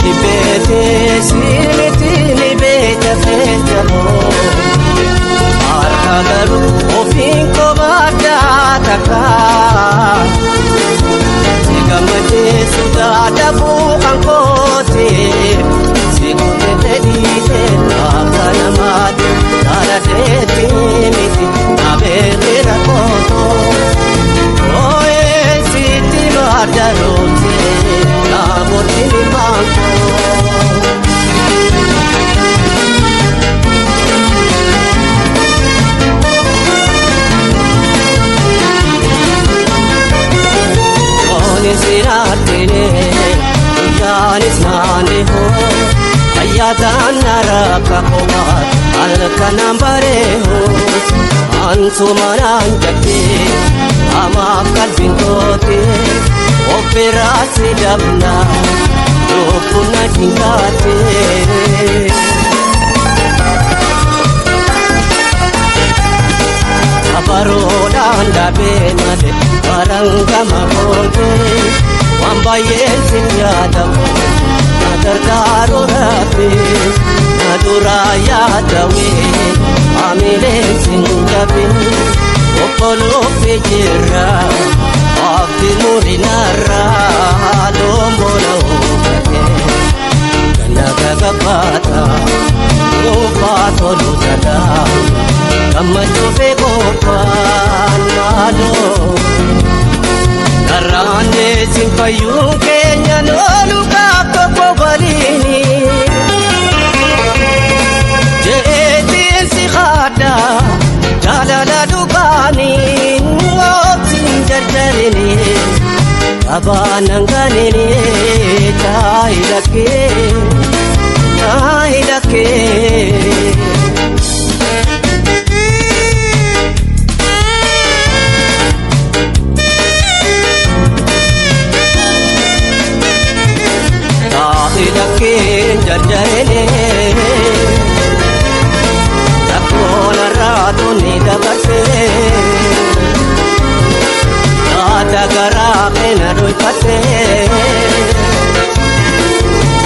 Jibete simitini beta festamo Arka garu ofin ko madataka Sigamate suda dabu angkote Sigute dedite nakanamate Taradete miti nabete rakoto Oe siti mardarote Nabotini manko Siratine yanis nane ho ayatan naraka komat alkanambare ho ansumanan jakke ama kalbin kote operasi dabna rupuna tingate Barodan dabe nade baranga makote wambayen sinyada nadargaro rabe naduraya dawe amile sinjabe opolo pejira abdi murinara dombono kate kanaga gabata upato lutada Kamaju bego panado Narane simpayu kenya nolu kako balini Jeti si khada jalala dubani ngopsin jarjarini abananganini tailake jarjarene takona ratu ni dabase nada gara pena doi pate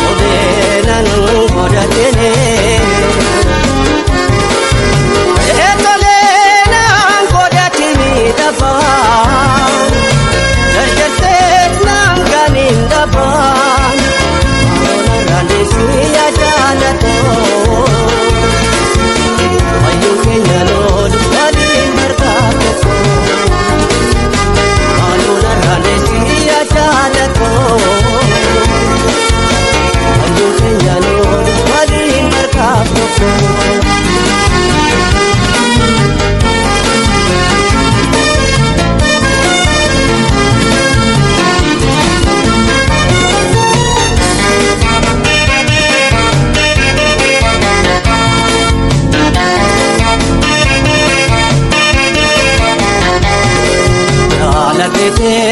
ode nanu godatene etole nan godatini daba jarjarte nan ganin daba Siya jalato Ayu kenya lord Badin berkako Alu narane siya jalato Ayu kenya lord Badin berkako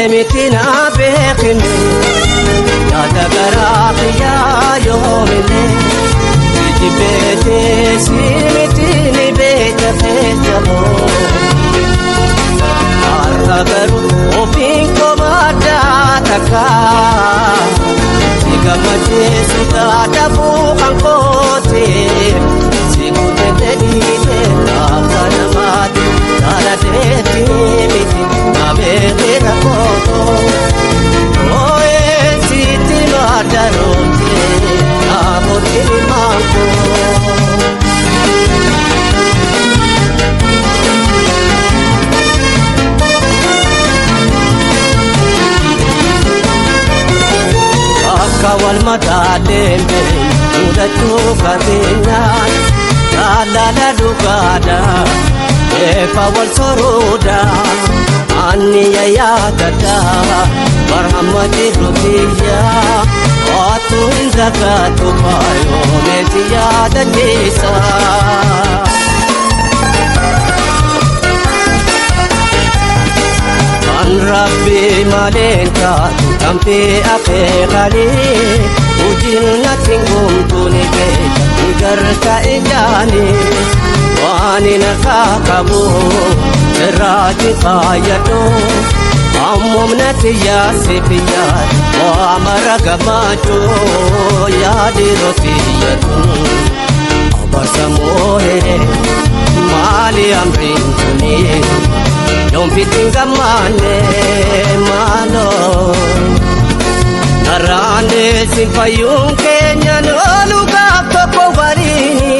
mitina bekini ya dagara ya yomile jibete simitini beta festamo arhagaru ofin ko madataka sigamate suda dabu angkote sigute dedite nakanamate taradete miti nabete rakoto oe siti mardarote nabotini manko Kawal mata dembe muda chuka dinyan Dalala dugada Kawal soroda Aniya yadada Barhamati rupiya Watu zakatu payo Metiyada jisa Rabbi malenta tampi akhirani ujin nating kumpuni ke igarta ijani wani nakakabu serati kayato Amomnati ya sepiya wa maragamacho ya dirofiyat abarsa mohere mali amrin tuni yom fitinga mane malo narane simpayung kenya no lugar to warini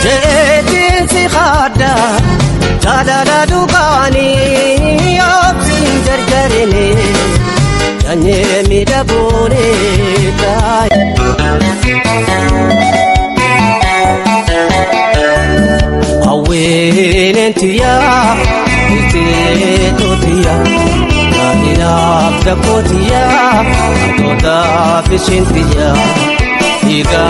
jetin si khada Jadada dukani absin jarjarene janye mida bone tay awenentiya itetotiya lahirab dakotiya toda fishintiya iga